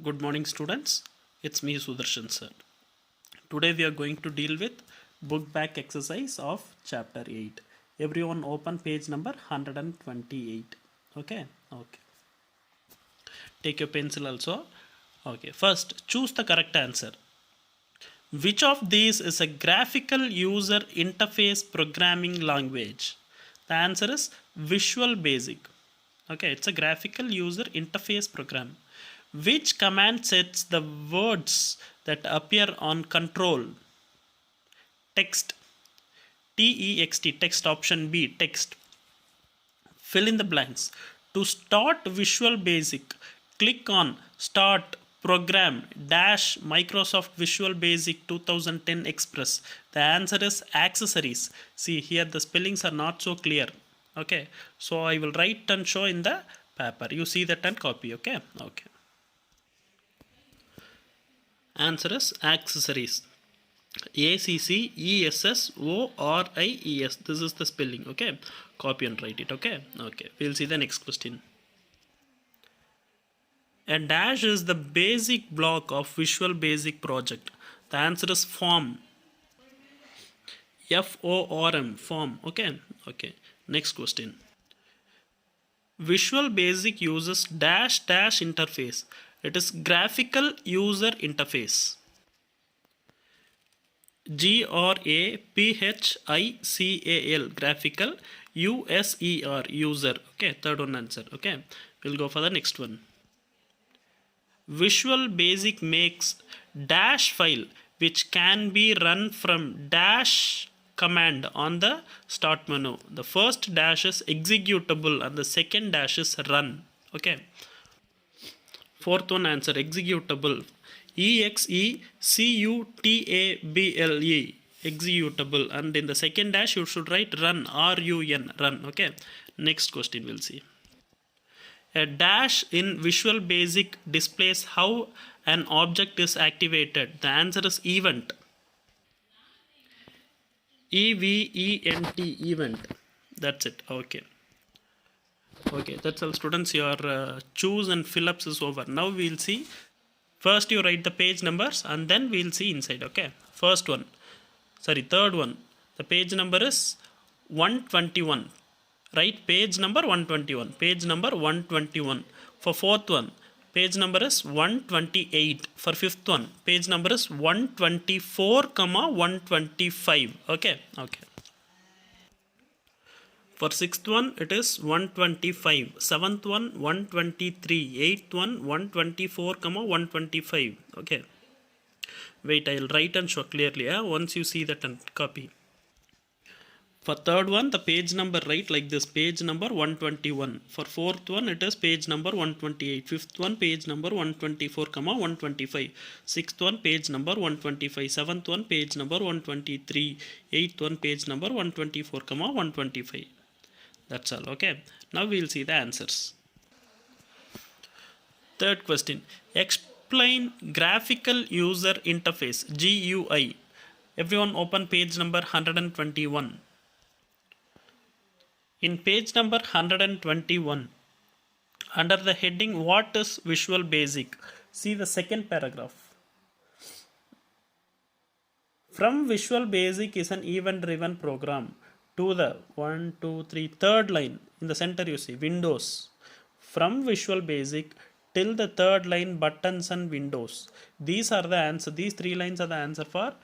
Good morning, students. It's me, Sudarshan sir. Today we are going to deal with book back exercise of chapter 8. Everyone open page number 128. Okay. Take your pencil also. Okay. First, choose the correct answer. Which of these is a graphical user interface programming language? The answer is Visual Basic. Okay, it's a graphical user interface program. Which command sets the words that appear on control? Text. T-E-X-T, text. Option B, text. Fill in the blanks. To start Visual Basic, click on Start Program dash Microsoft Visual Basic 2010 Express. The answer is accessories. See here the spellings are not so clear. Okay, so I will write and show in the paper. You see that and copy. Okay. Answer is accessories. ACCESSORIES. This is the spelling. Okay, copy and write it. Okay. We'll see the next question. A dash is the basic block of Visual Basic project. The answer is form. FORM, form. Okay. Next question. Visual Basic uses dash interface. It is graphical user interface. GRAPHICAL, graphical. USER, user. Okay, third one answer. Okay, we'll go for the next one. Visual Basic makes dash file which can be run from dash command on the start menu. The first dash is executable and the second dash is run. Okay. Fourth one answer, executable. EXECUTABLE, executable, and in the second dash you should write run, RUN, run. Okay, next question we'll see. A dash in Visual Basic displays how an object is activated. The answer is event. EVENT, event. That's it. Okay, that's all students. Your choose and fill ups is over. Now we'll see. First you write the page numbers and then we'll see inside. Okay, third one, the page number is 121. Write page number 121. For fourth one, page number is 128. For fifth one, page number is 124, 125. Okay. For sixth one, it is 125. Seventh one, 123. Eighth one, 124, 125. Okay. Wait, I'll write and show clearly. Once you see that and copy. For third one, the page number write like this. Page number 121. For fourth one, it is page number 128. Fifth one, page number 124, 125. Sixth one, page number 125. Seventh one, page number 123. Eighth one, page number 124, 125. That's all. Okay. Now we'll see the answers. Third question. Explain graphical user interface, GUI. Everyone open page number 121. In page number 121, under the heading What is Visual Basic? See the second paragraph. From Visual Basic is an event-driven program. To the third line in the center you see Windows. From Visual Basic till the third line buttons and windows. These are the answer. These three lines are the answer for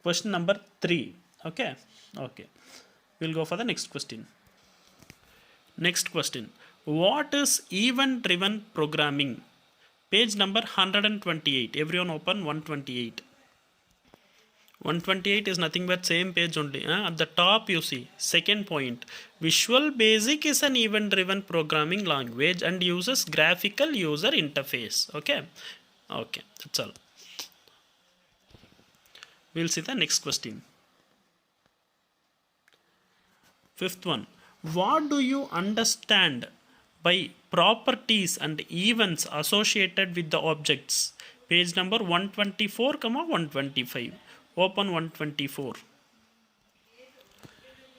question number 3. Okay. We'll go for the next question. Next question. What is event-driven programming? Page number 128. Everyone open 128. 128 is nothing but same page only. At the top you see second point. Visual Basic is an event-driven programming language and uses graphical user interface. Okay, that's all. We'll see the next question. Fifth one. What do you understand by properties and events associated with the objects? Page number 124, 125. Open 124.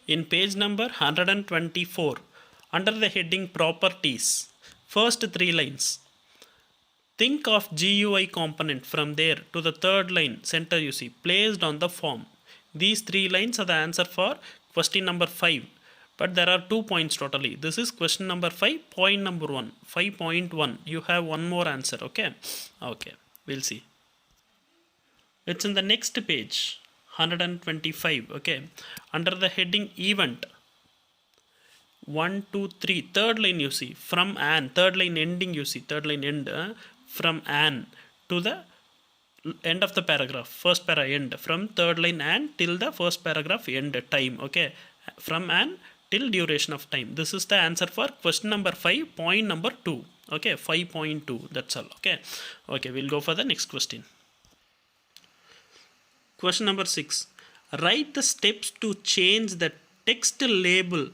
In page number 124, under the heading Properties, first three lines. Think of GUI component from there to the third line center you see placed on the form. These three lines are the answer for question number 5. But there are 2 points totally. This is question number 5, point number 1, 5.1. You have one more answer, okay? Okay, we'll see. It's in the next page, 125, okay? Under the heading event, 1, 2, 3, third line you see, from an, third line ending you see, third line end, from an to the end of the paragraph, first para end, from third line and till the first paragraph end time, okay? From an till duration of time. This is the answer for question number 5, point number 2, okay? 5.2, that's all, okay? Okay, we'll go for the next question. Question number 6. Write the steps to change the text label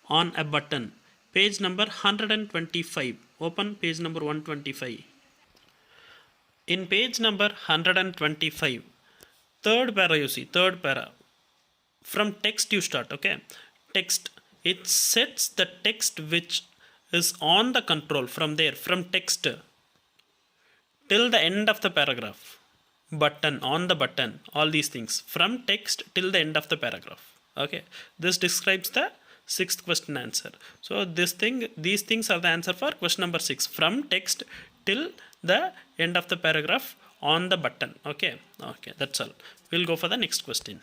on a button. Page number 125. Open page number 125. In page number 125, third para you see, third para. From text you start, okay? Text. It sets the text which is on the control from there, from text till the end of the paragraph. Button, on the button, all these things. From text till the end of the paragraph. Okay. This describes the sixth question answer. So these things are the answer for question number 6. From text till the end of the paragraph on the button. Okay. Okay, that's all. We'll go for the next question.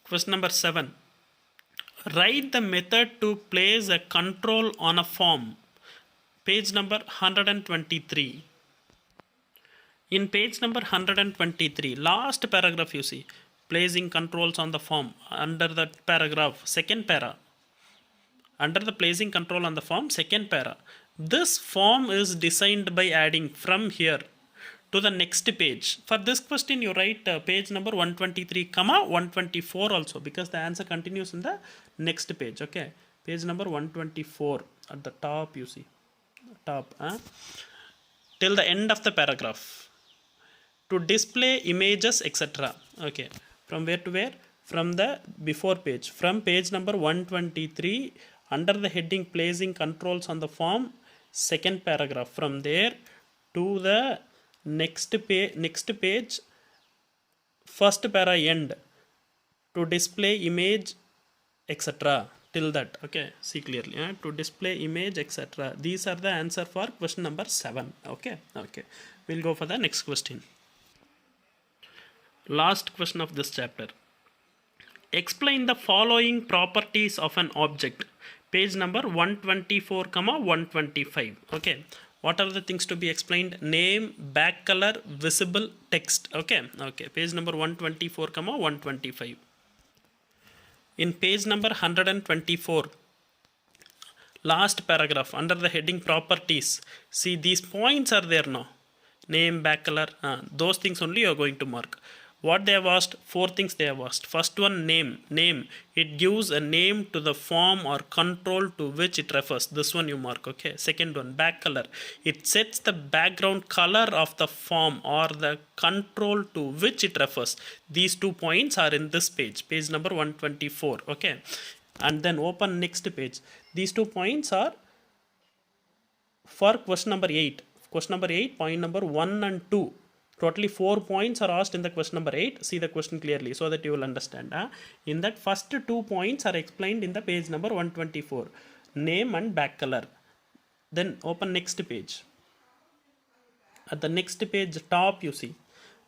Question number 7. Write the method to place a control on a form. Page number 123. In page number 123, last paragraph you see, placing controls on the form. Under that paragraph, second para. Under the placing control on the form, second para. This form is designed by adding from here to the next page. For this question, you write page number 123, 124 also, because the answer continues in the next page. Okay, page number 124 at the top you see, top, till the end of the paragraph. To display images, etc. Okay, from where to where? From the before page, from page number 123, under the heading placing controls on the form, second paragraph. From there to the next page, first para end, to display image, etc. Till that. Okay, see clearly, to display image, etc. These are the answer for question number 7. Okay. Okay, we'll go for the next question. Last question of this chapter. Explain the following properties of an object. Page number 124, 125. Okay, what are the things to be explained? Name, back color, visible, text. Okay. Okay, page number 124, 125. In page number 124, last paragraph, under the heading properties, see these points are there now. Name, back color, those things only you are going to mark. What they have asked? 4 things they have asked. First one, name. Name. It gives a name to the form or control to which it refers. This one you mark. Okay. Second one, back color. It sets the background color of the form or the control to which it refers. These 2 points are in this page. Page number 124. Okay. And then open next page. These 2 points are for question number 8. Question number 8, point number 1 and 2. Totally 4 points are asked in the question number 8. See the question clearly so that you will understand. In that first 2 points are explained in the page number 124. Name and back color. Then open next page. At the next page top you see.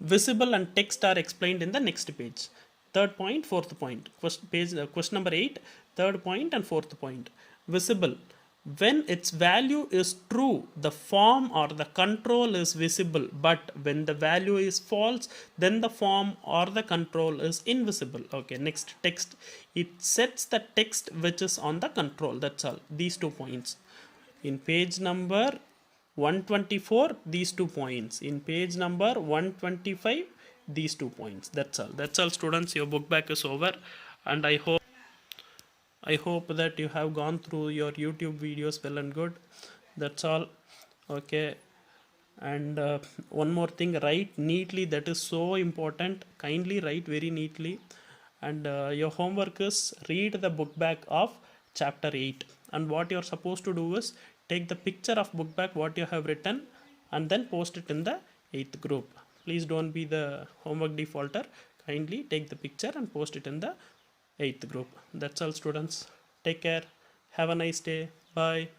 Visible and text are explained in the next page. Third point, fourth point. Question number 8, third point and fourth point. Visible. When its value is true, the form or the control is visible, but when the value is false, then the form or the control is invisible. Okay, next, text. It sets the text which is on the control. That's all. These 2 points. In page number 124, these 2 points. In page number 125, these 2 points. That's all. That's all, students. Your book back is over, and I hope that you have gone through your YouTube videos well and good. That's all. Okay. And one more thing, write neatly. That is so important. Kindly write very neatly. And your homework is read the book back of chapter 8. And what you're supposed to do is take the picture of book bag what you have written and then post it in the 8th group. Please don't be the homework defaulter. Kindly take the picture and post it in the 8th group. That's all, students. Take care. Have a nice day. Bye.